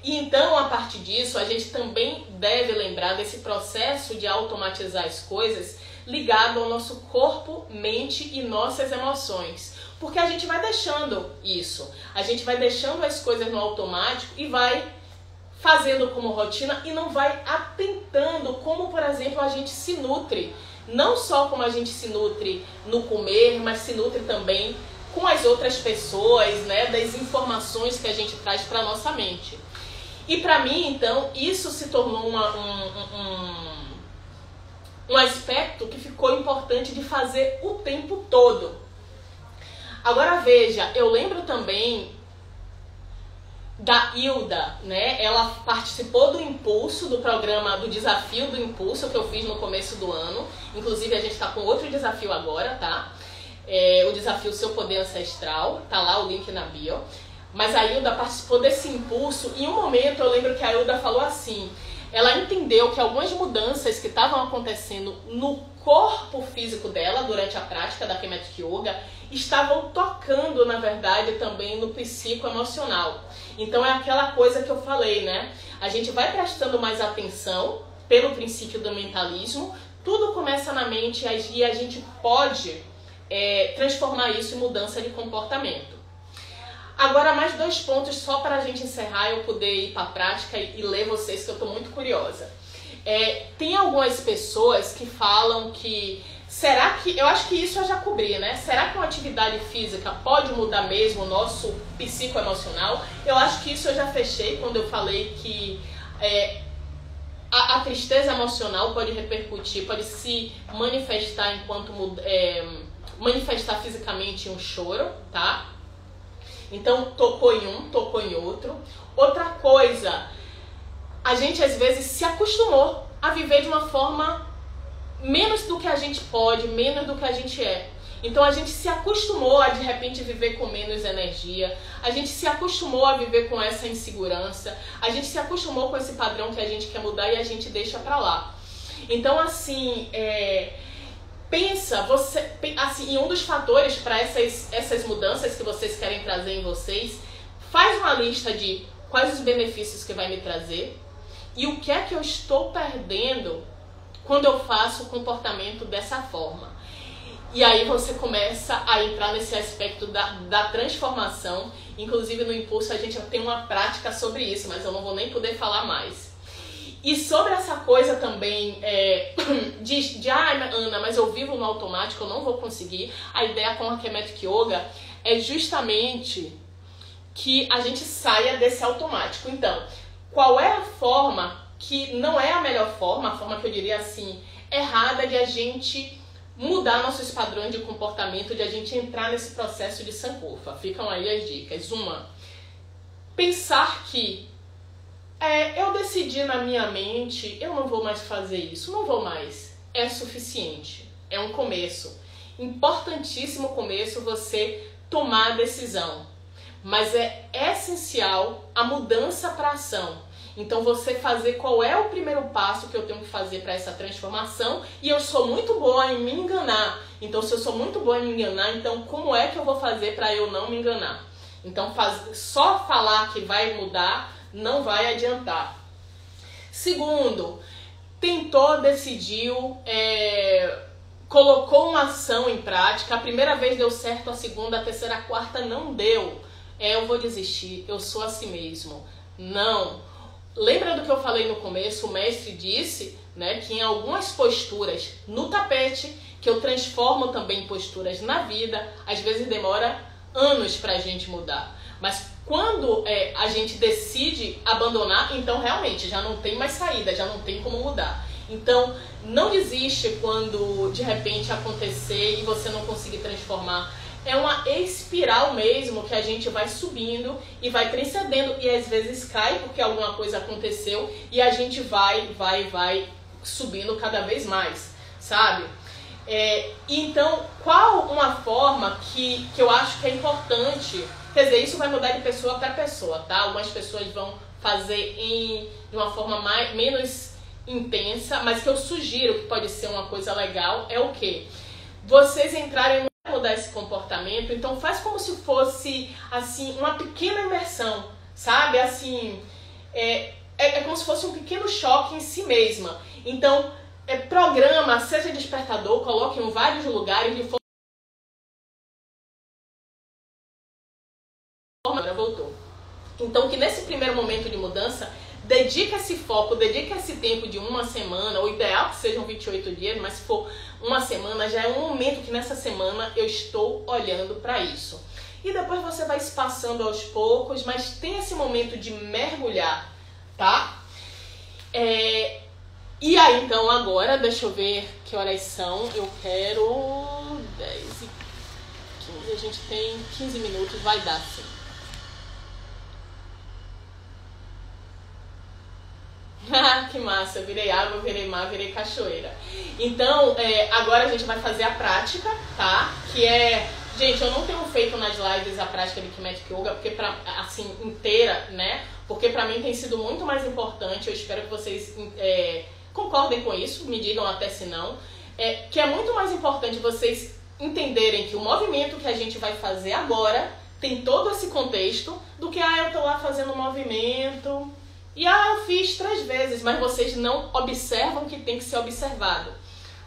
E então, a partir disso, a gente também deve lembrar desse processo de automatizar as coisas ligado ao nosso corpo, mente e nossas emoções. Porque a gente vai deixando isso, a gente vai deixando as coisas no automático e vai fazendo como rotina e não vai atentando como, por exemplo, a gente se nutre. Não só como a gente se nutre no comer, mas se nutre também com as outras pessoas, né, das informações que a gente traz para nossa mente. E para mim, então, isso se tornou um aspecto que ficou importante de fazer o tempo todo. Agora veja, eu lembro também da Hilda, né? Ela participou do Impulso, do programa do Desafio do Impulso que eu fiz no começo do ano. Inclusive a gente está com outro desafio agora, tá? O desafio Seu Poder Ancestral, tá lá o link na bio. Mas a Hilda participou desse impulso e em um momento eu lembro que a Hilda falou assim, ela entendeu que algumas mudanças que estavam acontecendo no corpo físico dela durante a prática da Kemetic Yoga estavam tocando, na verdade, também no psicoemocional. Então é aquela coisa que eu falei, né? A gente vai prestando mais atenção pelo princípio do mentalismo, tudo começa na mente e a gente pode transformar isso em mudança de comportamento. Agora, mais 2 pontos só para a gente encerrar e eu poder ir para a prática e ler vocês, que eu estou muito curiosa. Tem algumas pessoas que falam que... Será que... Eu acho que isso eu já cobri, né? Será que uma atividade física pode mudar mesmo o nosso psicoemocional? Eu acho que isso eu já fechei quando eu falei que a tristeza emocional pode repercutir, pode se manifestar enquanto... manifestar fisicamente um choro, tá? Então, tocou em um, tocou em outro. Outra coisa, a gente às vezes se acostumou a viver de uma forma menos do que a gente pode, menos do que a gente é. Então a gente se acostumou a de repente viver com menos energia, a gente se acostumou a viver com essa insegurança, a gente se acostumou com esse padrão que a gente quer mudar e a gente deixa pra lá. Então assim, pensa, assim, em um dos fatores para essas mudanças que vocês querem trazer em vocês, faz uma lista de quais os benefícios que vai me trazer e o que é que eu estou perdendo quando eu faço o comportamento dessa forma. E aí você começa a entrar nesse aspecto da transformação. Inclusive no Impulso a gente já tem uma prática sobre isso, mas eu não vou nem poder falar mais. E sobre essa coisa também Ana, mas eu vivo no automático, eu não vou conseguir. A ideia com a Kemetic Yoga é justamente que a gente saia desse automático. Então, qual é a forma que não é a melhor forma, a forma que eu diria assim, errada de a gente mudar nossos padrões de comportamento, de a gente entrar nesse processo de Sankofa? Ficam aí as dicas. Uma, pensar que eu decidi na minha mente, eu não vou mais fazer isso, não vou mais. É suficiente. É um começo. Importantíssimo começo você tomar a decisão. Mas é essencial a mudança para ação. Então você fazer qual é o primeiro passo que eu tenho que fazer para essa transformação. E eu sou muito boa em me enganar. Então se eu sou muito boa em me enganar, então como é que eu vou fazer para eu não me enganar? Então só falar que vai mudar não vai adiantar. Segundo, tentou, decidiu, colocou uma ação em prática. A primeira vez deu certo, a segunda, a terceira, a quarta não deu. Eu vou desistir, eu sou assim mesmo. Não. Lembra do que eu falei no começo? O mestre disse, né, que em algumas posturas no tapete, que eu transformo também posturas na vida, às vezes demora anos pra gente mudar. Mas quando a gente decide abandonar, então realmente já não tem mais saída, já não tem como mudar. Então não desiste quando de repente acontecer e você não conseguir transformar. É uma espiral mesmo que a gente vai subindo e vai transcendendo e às vezes cai porque alguma coisa aconteceu e a gente vai subindo cada vez mais, sabe? Então, qual uma forma que eu acho que é importante? Quer dizer, isso vai mudar de pessoa para pessoa, tá? Algumas pessoas vão fazer de uma forma menos intensa, mas que eu sugiro que pode ser uma coisa legal é o quê? Vocês entrarem no mudar esse comportamento, então faz como se fosse assim uma pequena imersão, sabe? Assim, é como se fosse um pequeno choque em si mesma. Então, programa, seja despertador, coloque em vários lugares de forma... Agora voltou. Então, que nesse primeiro momento de mudança, dedique esse foco, dedique esse tempo de uma semana, o ideal que sejam 28 dias, mas se for uma semana, já é um momento que nessa semana eu estou olhando para isso. E depois você vai espaçando aos poucos, mas tem esse momento de mergulhar, tá? E aí, então, agora, deixa eu ver que horas são. Eu quero 10 e 15, a gente tem 15 minutos, vai dar sim. Que massa, virei água, virei mar, virei cachoeira. Então, agora a gente vai fazer a prática, tá? Que é... Gente, eu não tenho feito nas lives a prática de Kinetic Yoga, porque assim, inteira, né? Porque pra mim tem sido muito mais importante, eu espero que vocês concordem com isso, me digam até se não, que é muito mais importante vocês entenderem que o movimento que a gente vai fazer agora tem todo esse contexto do que, eu tô lá fazendo um movimento... E eu fiz 3 vezes, mas vocês não observam que tem que ser observado.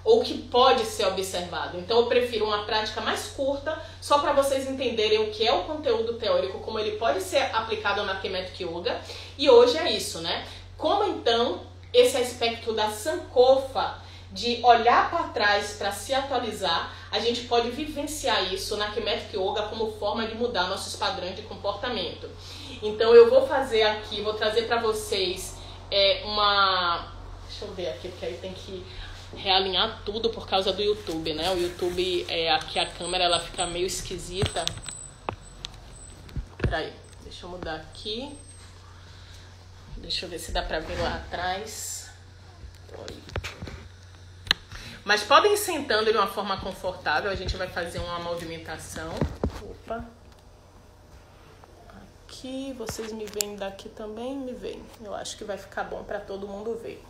Ou que pode ser observado. Então eu prefiro uma prática mais curta, só para vocês entenderem o que é o conteúdo teórico, como ele pode ser aplicado na Kinetic Yoga. E hoje é isso, né? Como então esse aspecto da Sankofa, de olhar para trás para se atualizar, a gente pode vivenciar isso na Kinetic Yoga como forma de mudar nossos padrões de comportamento. Então eu vou fazer aqui, vou trazer para vocês deixa eu ver aqui, porque aí tem que realinhar tudo por causa do YouTube, né? O YouTube, aqui a câmera, ela fica meio esquisita. Peraí, deixa eu mudar aqui. Deixa eu ver se dá pra ver lá atrás. Mas podem ir sentando de uma forma confortável, a gente vai fazer uma movimentação. Opa. Aqui, vocês me veem daqui também? Me veem. Eu acho que vai ficar bom pra todo mundo ver.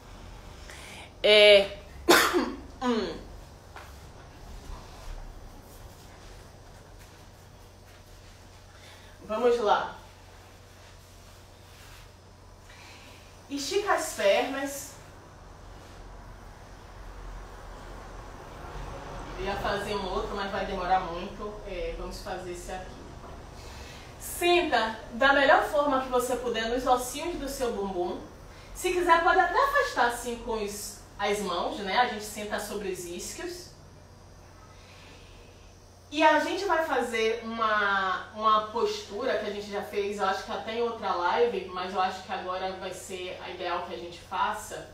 Vamos lá. Estica as pernas. Eu ia fazer um outro, mas vai demorar muito. Vamos fazer esse aqui. Senta da melhor forma que você puder nos ossinhos do seu bumbum. Se quiser, pode até afastar assim com as mãos, né? A gente senta sobre os isquios. E a gente vai fazer uma postura que a gente já fez, eu acho que até em outra live, mas eu acho que agora vai ser a ideal que a gente faça.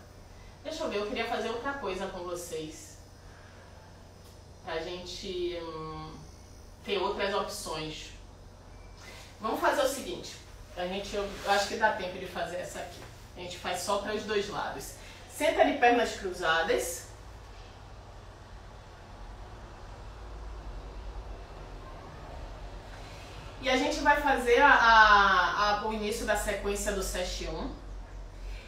Deixa eu ver, eu queria fazer outra coisa com vocês. Pra gente ter outras opções. Vamos fazer o seguinte, eu acho que dá tempo de fazer essa aqui. A gente faz só para os dois lados. Senta de pernas cruzadas. E a gente vai fazer o início da sequência do Session.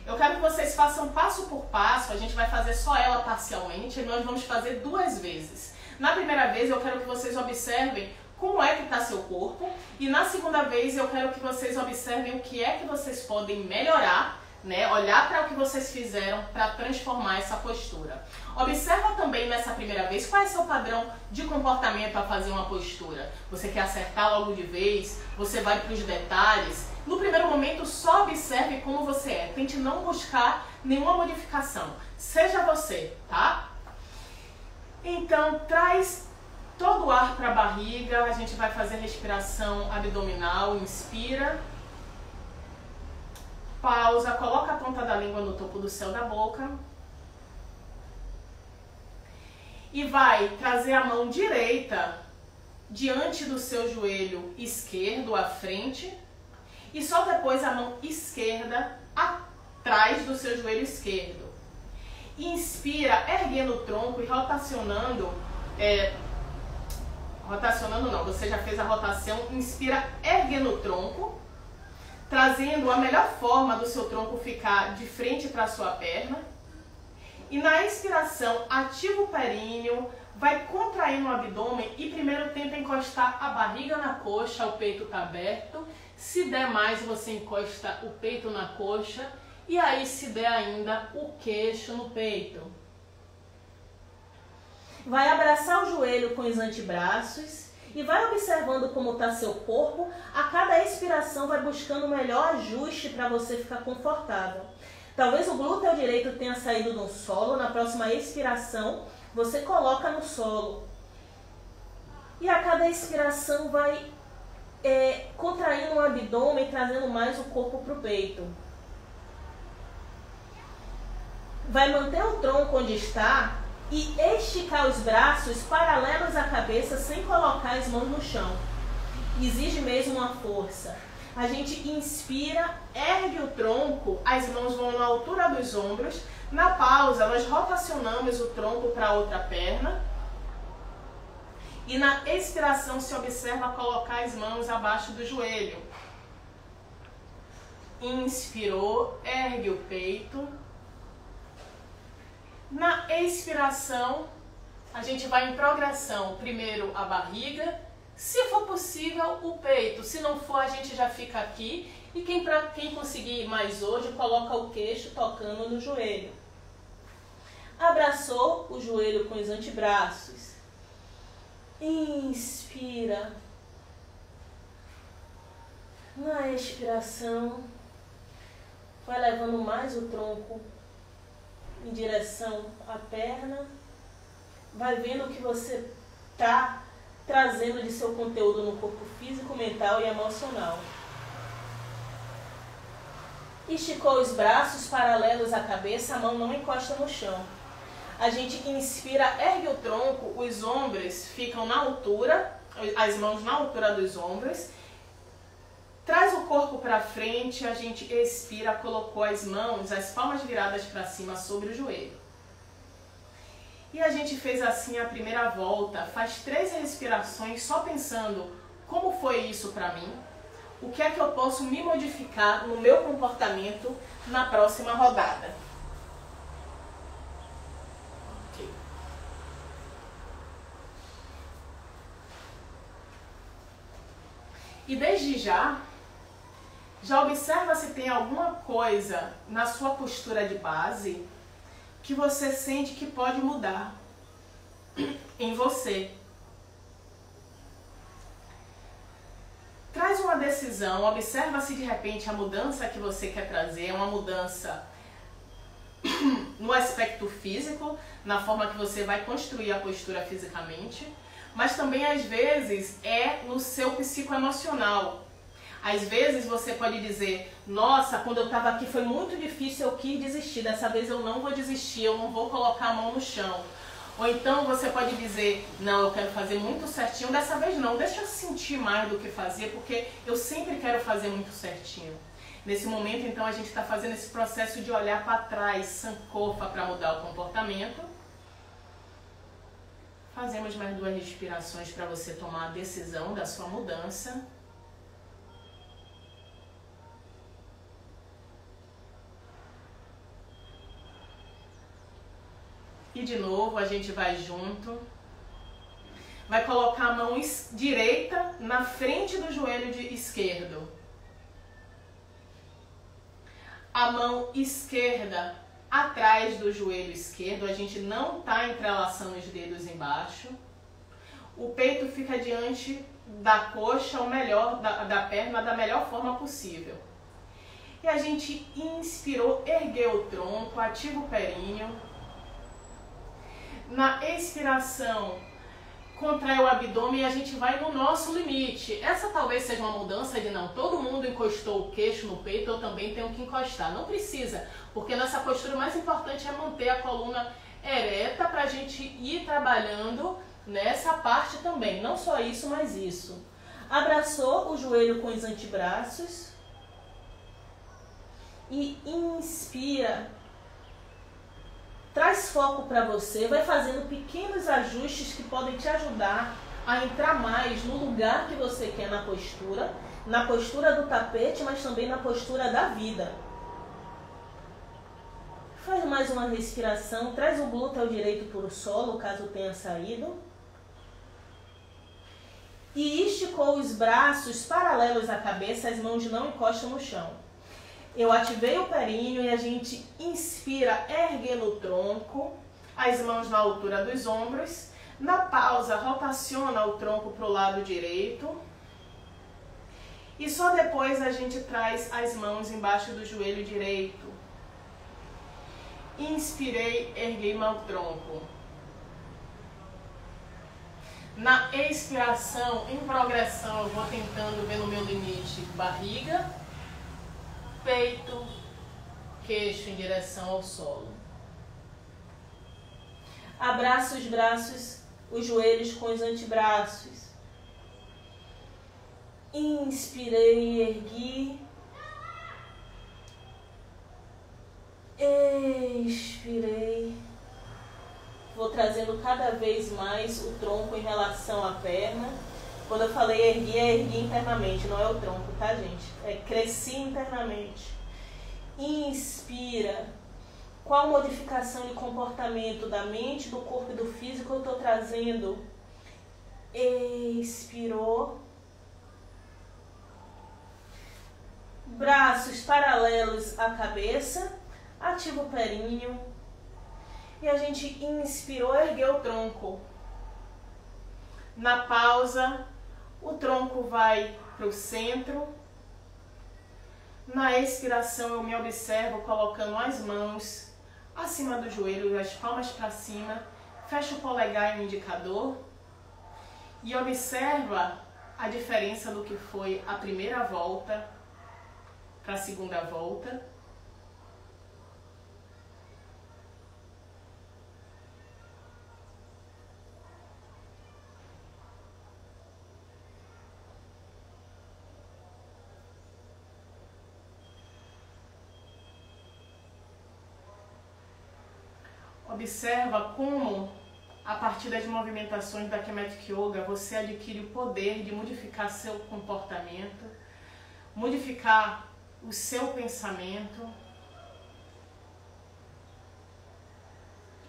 Eu quero que vocês façam passo por passo, a gente vai fazer só ela parcialmente e nós vamos fazer 2 vezes. Na primeira vez eu quero que vocês observem como é que está seu corpo e na segunda vez eu quero que vocês observem o que é que vocês podem melhorar, né? Olhar para o que vocês fizeram para transformar essa postura. Observa também nessa primeira vez qual é seu padrão de comportamento a fazer uma postura. Você quer acertar logo de vez? Você vai para os detalhes? No primeiro momento só observe como você é. Tente não buscar nenhuma modificação. Seja você, tá? Então traz todo o ar para a barriga. A gente vai fazer respiração abdominal. Inspira. Pausa, coloca a ponta da língua no topo do céu da boca. E vai trazer a mão direita diante do seu joelho esquerdo à frente. E só depois a mão esquerda atrás do seu joelho esquerdo. Inspira, erguendo o tronco e rotacionando. Rotacionando não, você já fez a rotação. Inspira, erguendo o tronco. Trazendo a melhor forma do seu tronco ficar de frente para a sua perna. E na expiração, ativa o períneo, vai contraindo o abdômen e primeiro tenta encostar a barriga na coxa, o peito está aberto. Se der mais, você encosta o peito na coxa e aí se der ainda o queixo no peito. Vai abraçar o joelho com os antebraços. E vai observando como está seu corpo. A cada expiração vai buscando o melhor ajuste para você ficar confortável. Talvez o glúteo direito tenha saído no solo. Na próxima expiração, você coloca no solo. E a cada expiração vai contraindo o abdômen, trazendo mais o corpo para o peito. vai manter o tronco onde está e esticar os braços paralelos à cabeça sem colocar as mãos no chão. Exige mesmo uma força. A gente inspira, ergue o tronco, as mãos vão na altura dos ombros. Na pausa, nós rotacionamos o tronco para a outra perna. E na expiração se observa colocar as mãos abaixo do joelho. Inspirou, ergue o peito. Na expiração, a gente vai em progressão. Primeiro a barriga, se for possível o peito. Se não for, a gente já fica aqui. E quem conseguir mais hoje, coloca o queixo tocando no joelho. Abraçou o joelho com os antebraços. Inspira. Na expiração, vai levando mais o tronco em direção à perna. Vai vendo o que você está trazendo de seu conteúdo no corpo físico, mental e emocional. Esticou os braços paralelos à cabeça, a mão não encosta no chão. A gente inspira, ergue o tronco, os ombros ficam na altura, as mãos na altura dos ombros. Traz o corpo para frente, a gente expira, colocou as mãos, as palmas viradas para cima sobre o joelho. E a gente fez assim a primeira volta, faz 3 respirações só pensando como foi isso para mim, o que é que eu posso me modificar no meu comportamento na próxima rodada. Okay. E desde já observa se tem alguma coisa na sua postura de base que você sente que pode mudar em você. Traz uma decisão, observa se de repente a mudança que você quer trazer é uma mudança no aspecto físico, na forma que você vai construir a postura fisicamente, mas também às vezes é no seu psicoemocional. Às vezes você pode dizer, nossa, quando eu estava aqui foi muito difícil, eu quis desistir, dessa vez eu não vou desistir, eu não vou colocar a mão no chão. Ou então você pode dizer, não, eu quero fazer muito certinho, dessa vez não, deixa eu sentir mais do que fazer, porque eu sempre quero fazer muito certinho. Nesse momento, então, a gente está fazendo esse processo de olhar para trás, sankofa, para mudar o comportamento. Fazemos mais 2 respirações para você tomar a decisão da sua mudança. E de novo a gente vai junto. Vai colocar a mão direita na frente do joelho esquerdo. A mão esquerda atrás do joelho esquerdo. A gente não está entrelaçando os dedos embaixo. O peito fica diante da coxa, ou melhor, da perna, da melhor forma possível. E a gente inspirou, ergueu o tronco, ativa o períneo. Na expiração, contrai o abdômen e a gente vai no nosso limite. Essa talvez seja uma mudança de não, todo mundo encostou o queixo no peito, eu também tenho que encostar. Não precisa, porque nessa postura o mais importante é manter a coluna ereta para a gente ir trabalhando nessa parte também. Não só isso, mas isso. Abraçou o joelho com os antebraços e inspira. Traz foco para você, vai fazendo pequenos ajustes que podem te ajudar a entrar mais no lugar que você quer na postura do tapete, mas também na postura da vida. Faz mais uma respiração, traz o glúteo direito para o solo, caso tenha saído. E esticou os braços paralelos à cabeça, as mãos não encostam no chão. Eu ativei o períneo e a gente inspira, erguendo o tronco, as mãos na altura dos ombros. Na pausa, rotaciona o tronco para o lado direito. E só depois a gente traz as mãos embaixo do joelho direito. Inspirei, erguei meu tronco. Na expiração, em progressão, eu vou tentando ver no meu limite barriga, peito, queixo em direção ao solo. Abraça os braços, os joelhos com os antebraços. Inspirei, ergui. Expirei. Vou trazendo cada vez mais o tronco em relação à perna. Quando eu falei ergui, é ergui internamente, não é o tronco, tá, gente? É cresci internamente. Inspira. Qual modificação de comportamento da mente, do corpo e do físico eu estou trazendo? Expirou. Braços paralelos à cabeça. Ativa o períneo. E a gente inspirou, ergueu o tronco. Na pausa, o tronco vai para o centro. Na expiração, eu me observo colocando as mãos acima do joelho, as palmas para cima. Fecha o polegar e o indicador. E observa a diferença do que foi a primeira volta para a segunda volta. Observa como, a partir das movimentações da Kemetic Yoga, você adquire o poder de modificar seu comportamento, modificar o seu pensamento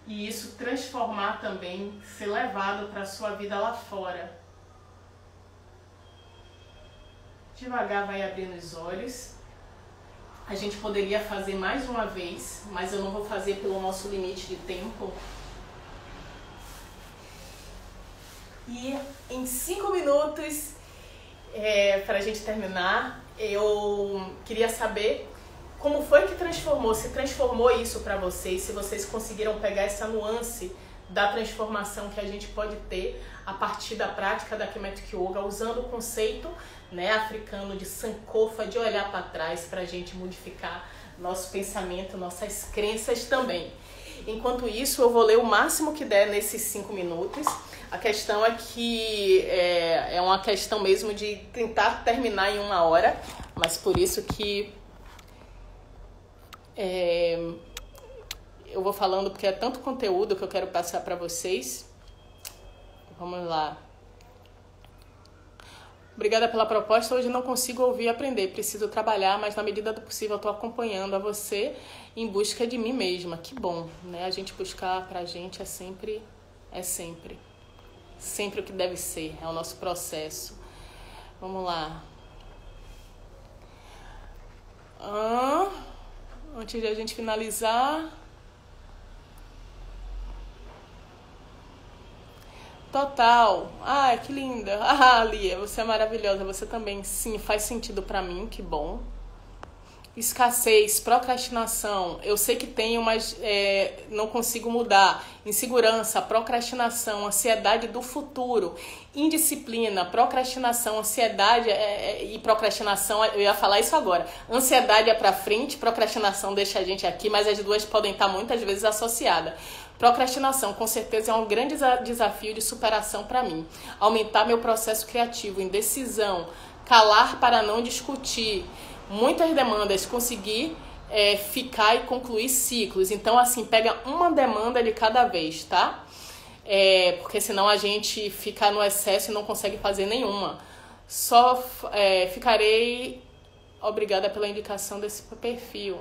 e isso transformar também, ser levado para a sua vida lá fora. Devagar vai abrindo os olhos. A gente poderia fazer mais uma vez, mas eu não vou fazer pelo nosso limite de tempo. E em 5 minutos, para a gente terminar, eu queria saber como foi que transformou, se transformou isso para vocês, se vocês conseguiram pegar essa nuance da transformação que a gente pode ter a partir da prática da Kemetic Yoga, usando o conceito, né, africano de Sankofa, de olhar para trás para a gente modificar nosso pensamento, nossas crenças também. Enquanto isso, eu vou ler o máximo que der nesses 5 minutos. A questão é que é uma questão mesmo de tentar terminar em 1 hora, mas por isso que eu vou falando, porque é tanto conteúdo que eu quero passar para vocês. Vamos lá. Obrigada pela proposta. Hoje não consigo ouvir e aprender. Preciso trabalhar, mas na medida do possível eu estou acompanhando a você em busca de mim mesma. Que bom, né? A gente buscar pra gente é sempre o que deve ser. É o nosso processo. Vamos lá. Antes de a gente finalizar... Total. Ah, que linda. Ah, Lia, você é maravilhosa. Você também. Sim, faz sentido pra mim. Que bom. Escassez, procrastinação. Eu sei que tenho, mas não consigo mudar. Insegurança, procrastinação, ansiedade do futuro. Indisciplina, procrastinação, ansiedade e procrastinação. Eu ia falar isso agora. Ansiedade é pra frente, procrastinação deixa a gente aqui, mas as duas podem estar muitas vezes associadas. Procrastinação, com certeza, é um grande desafio de superação para mim. Aumentar meu processo criativo, indecisão, calar para não discutir, muitas demandas, conseguir ficar e concluir ciclos. Então, assim, pega uma demanda de cada vez, tá? Porque senão a gente fica no excesso e não consegue fazer nenhuma. Só ficarei... Obrigada pela indicação desse perfil.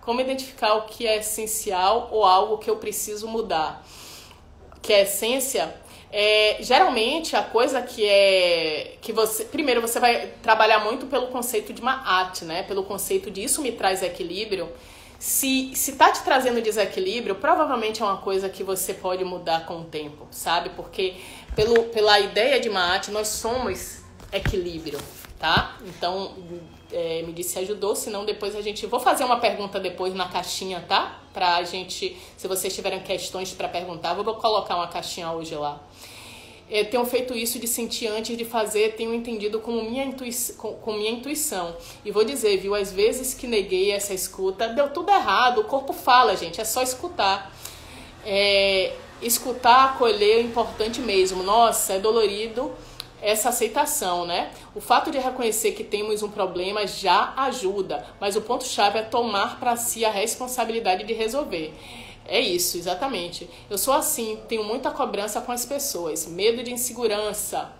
Como identificar o que é essencial ou algo que eu preciso mudar? Que é essência, geralmente a coisa que você... Primeiro, você vai trabalhar muito pelo conceito de Ma'at, né? Pelo conceito de isso me traz equilíbrio. Se tá te trazendo desequilíbrio, provavelmente é uma coisa que você pode mudar com o tempo, sabe? Porque pela ideia de Ma'at, nós somos equilíbrio, tá? Então... me disse se ajudou, senão depois vou fazer uma pergunta depois na caixinha, tá? Pra gente, se vocês tiverem questões pra perguntar, vou colocar uma caixinha hoje lá. Tenho feito isso de sentir antes de fazer, tenho entendido como minha intuição. E vou dizer, viu, às vezes que neguei essa escuta, deu tudo errado, o corpo fala, gente, é só escutar. Escutar, acolher é importante mesmo. Nossa, é dolorido essa aceitação, né? O fato de reconhecer que temos um problema já ajuda, mas o ponto-chave é tomar para si a responsabilidade de resolver. É isso, exatamente. Eu sou assim, tenho muita cobrança com as pessoas, medo de insegurança.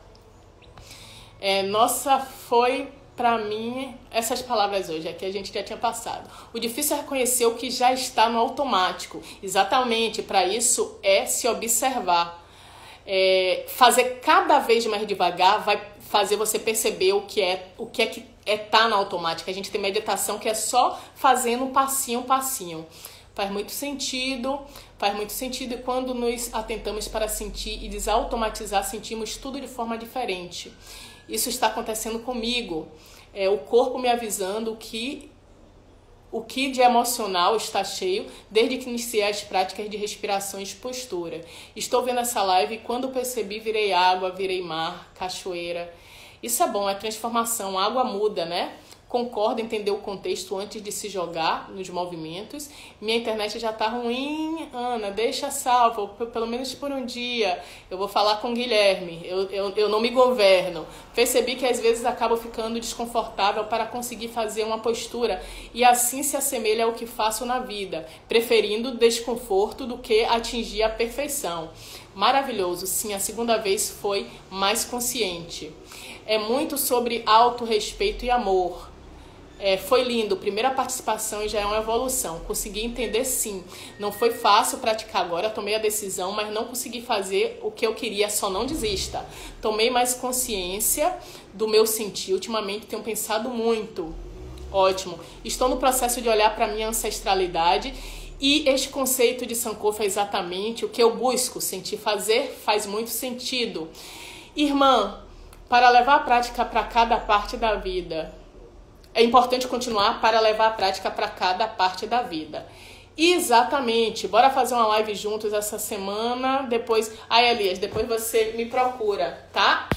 Nossa, foi para mim essas palavras hoje, aqui a gente já tinha passado. O difícil é reconhecer o que já está no automático. Exatamente, para isso é se observar. Fazer cada vez mais devagar vai fazer você perceber o que é tá na automática. A gente tem meditação que é só fazendo passinho, passinho. Faz muito sentido e quando nos atentamos para sentir e desautomatizar, sentimos tudo de forma diferente. Isso está acontecendo comigo. O corpo me avisando o que de emocional está cheio desde que iniciei as práticas de respirações e postura. Estou vendo essa live e quando percebi, virei água, virei mar, cachoeira. Isso é bom, é transformação. A água muda, né? Concordo, entender o contexto antes de se jogar nos movimentos. Minha internet já tá ruim, Ana, deixa salvo, pelo menos por um dia. Eu vou falar com o Guilherme, eu não me governo. Percebi que às vezes acabo ficando desconfortável para conseguir fazer uma postura e assim se assemelha ao que faço na vida, preferindo o desconforto do que atingir a perfeição. Maravilhoso, sim, a segunda vez foi mais consciente. É muito sobre autorrespeito e amor. Foi lindo, primeira participação e já é uma evolução. Consegui entender sim. Não foi fácil praticar agora, tomei a decisão, mas não consegui fazer o que eu queria, só não desista. Tomei mais consciência do meu sentir. Ultimamente tenho pensado muito. Ótimo. Estou no processo de olhar para minha ancestralidade e este conceito de Sankofa é exatamente o que eu busco. Sentir fazer faz muito sentido. Irmã, para levar a prática para cada parte da vida. É importante continuar para levar a prática para cada parte da vida. Exatamente. Bora fazer uma live juntos essa semana. Depois, Elias, depois você me procura, tá?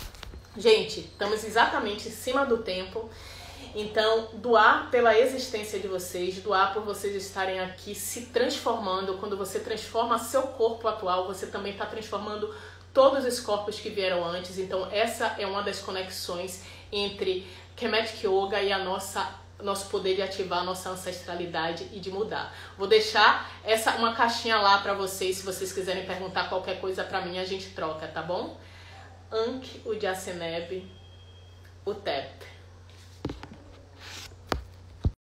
Gente, estamos exatamente em cima do tempo. Então, doar pela existência de vocês, doar por vocês estarem aqui se transformando. Quando você transforma seu corpo atual, você também está transformando todos os corpos que vieram antes. Então, essa é uma das conexões entre Kemetic Yoga e nosso poder de ativar a nossa ancestralidade e de mudar. Vou deixar uma caixinha lá para vocês, se vocês quiserem perguntar qualquer coisa para mim, a gente troca, tá bom? Ankh Udyaseneb Utep.